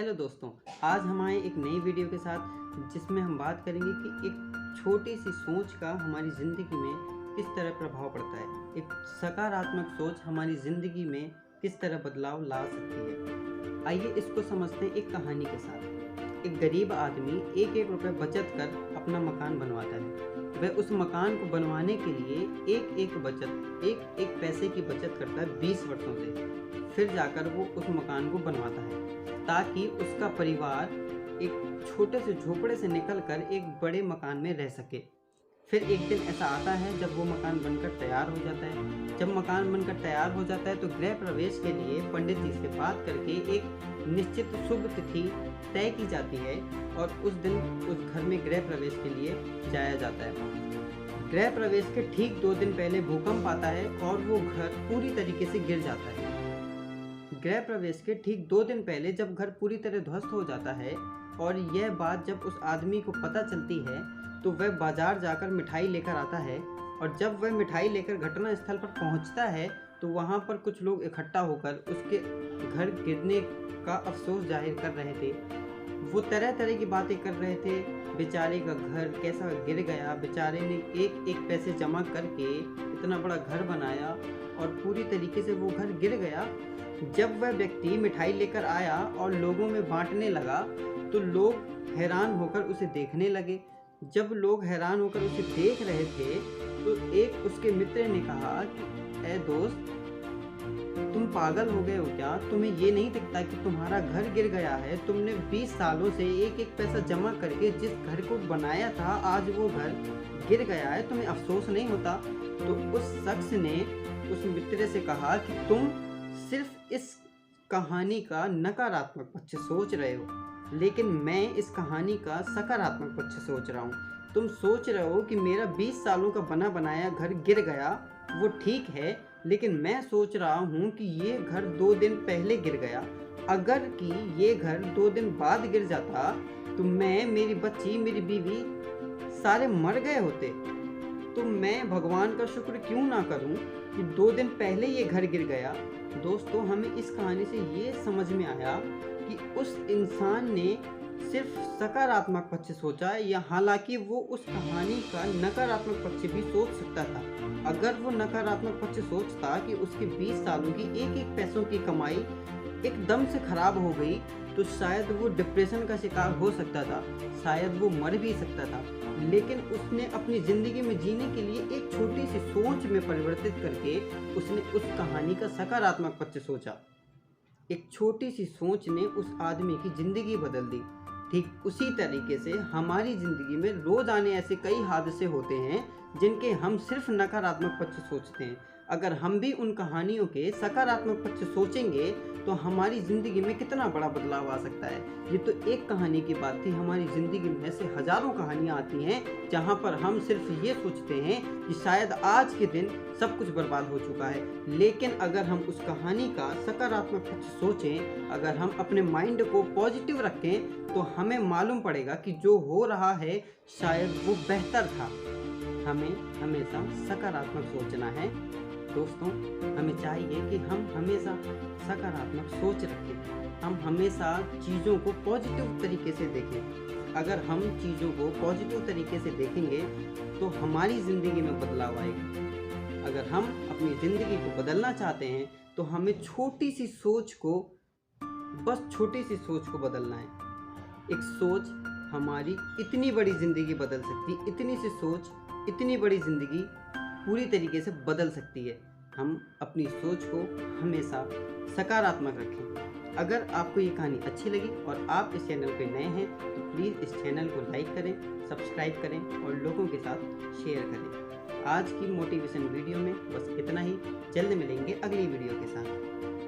Hello दोस्तों, आज हम आए एक नई वीडियो के साथ जिसमें हम बात करेंगे कि एक छोटी सी सोच का हमारी ज़िंदगी में किस तरह प्रभाव पड़ता है। एक सकारात्मक सोच हमारी ज़िंदगी में किस तरह बदलाव ला सकती है। आइए इसको समझते हैं एक कहानी के साथ। एक गरीब आदमी एक एक रुपये बचत कर अपना मकान बनवाता है। वह उस मकान को बनवाने के लिए एक एक पैसे की बचत करता है 20 वर्षों से। फिर जाकर वो उस मकान को बनवाता है ताकि उसका परिवार एक छोटे से झोपड़े से निकलकर एक बड़े मकान में रह सके। फिर एक दिन ऐसा आता है जब वो मकान बनकर तैयार हो जाता है। जब मकान बनकर तैयार हो जाता है तो गृह प्रवेश के लिए पंडित जी से बात करके एक निश्चित शुभ तिथि तय की जाती है और उस दिन उस घर में गृह प्रवेश के लिए जाया जाता है। गृह प्रवेश के ठीक 2 दिन पहले भूकंप आता है और वो घर पूरी तरीके से गिर जाता है। गृह प्रवेश के ठीक 2 दिन पहले जब घर पूरी तरह ध्वस्त हो जाता है और यह बात जब उस आदमी को पता चलती है तो वह बाजार जाकर मिठाई लेकर आता है। और जब वह मिठाई लेकर घटना स्थल पर पहुंचता है तो वहां पर कुछ लोग इकट्ठा होकर उसके घर गिरने का अफसोस जाहिर कर रहे थे। वो तरह तरह की बातें कर रहे थे। बेचारे का घर कैसा गिर गया, बेचारे ने एक एक पैसे जमा करके इतना बड़ा घर बनाया और पूरी तरीके से वो घर गिर गया। जब वह व्यक्ति मिठाई लेकर आया और लोगों में बांटने लगा तो लोग हैरान होकर उसे देखने लगे। जब लोग हैरान होकर उसे देख रहे थे तो एक उसके मित्र ने कहा कि ए दोस्त, तुम पागल हो गए हो क्या? तुम्हें ये नहीं दिखता कि तुम्हारा घर गिर गया है? तुमने 20 सालों से एक एक पैसा जमा करके जिस घर को बनाया था, आज वो घर गिर गया है, तुम्हें अफसोस नहीं होता? तो उस शख्स ने उस मित्र से कहा कि तुम सिर्फ इस कहानी का नकारात्मक पक्ष सोच रहे हो, लेकिन मैं इस कहानी का सकारात्मक पक्ष सोच रहा हूँ। तुम सोच रहे हो कि मेरा 20 सालों का बना बनाया घर गिर गया, वो ठीक है, लेकिन मैं सोच रहा हूँ कि ये घर 2 दिन पहले गिर गया। अगर कि ये घर 2 दिन बाद गिर जाता तो मैं, मेरी बच्ची, मेरी बीवी सारे मर गए होते। तो मैं भगवान का शुक्र क्यों ना करूं कि 2 दिन पहले ये घर गिर गया। दोस्तों, हमें इस कहानी से ये समझ में आया कि उस इंसान ने सिर्फ सकारात्मक पक्ष सोचा या हालांकि वो उस कहानी का नकारात्मक पक्ष भी सोच सकता था। अगर वो नकारात्मक पक्ष सोचता कि उसके 20 सालों की एक एक पैसों की कमाई एकदम से खराब हो गई तो शायद वो डिप्रेशन का शिकार हो सकता था, शायद वो मर भी सकता था। लेकिन उसने अपनी ज़िंदगी में जीने के लिए एक छोटी सी सोच में परिवर्तित करके उसने उस कहानी का सकारात्मक पक्ष सोचा। एक छोटी सी सोच ने उस आदमी की ज़िंदगी बदल दी। ठीक उसी तरीके से हमारी ज़िंदगी में रोज़ आने ऐसे कई हादसे होते हैं जिनके हम सिर्फ नकारात्मक पक्ष सोचते हैं। अगर हम भी उन कहानियों के सकारात्मक पक्ष सोचेंगे तो हमारी ज़िंदगी में कितना बड़ा बदलाव आ सकता है। ये तो एक कहानी की बात थी, हमारी ज़िंदगी में ऐसे हज़ारों कहानियाँ आती हैं जहाँ पर हम सिर्फ ये सोचते हैं कि शायद आज के दिन सब कुछ बर्बाद हो चुका है। लेकिन अगर हम उस कहानी का सकारात्मक पक्ष सोचें, अगर हम अपने माइंड को पॉजिटिव रखें तो हमें मालूम पड़ेगा कि जो हो रहा है शायद वो बेहतर था। हमें हमेशा सकारात्मक सोचना है। दोस्तों, हमें चाहिए कि हम हमेशा सकारात्मक सोच रखें, हम हमेशा चीज़ों को पॉजिटिव तरीके से देखें। अगर हम चीज़ों को पॉजिटिव तरीके से देखेंगे तो हमारी ज़िंदगी में बदलाव आएगा। अगर हम अपनी ज़िंदगी को बदलना चाहते हैं तो हमें छोटी सी सोच को, बस छोटी सी सोच को बदलना है। एक सोच हमारी इतनी बड़ी ज़िंदगी बदल सकती है, इतनी सी सोच इतनी बड़ी ज़िंदगी पूरी तरीके से बदल सकती है। हम अपनी सोच को हमेशा सकारात्मक रखें। अगर आपको ये कहानी अच्छी लगी और आप इस चैनल पे नए हैं तो प्लीज़ इस चैनल को लाइक करें, सब्सक्राइब करें और लोगों के साथ शेयर करें। आज की मोटिवेशन वीडियो में बस इतना ही। जल्द मिलेंगे अगली वीडियो के साथ।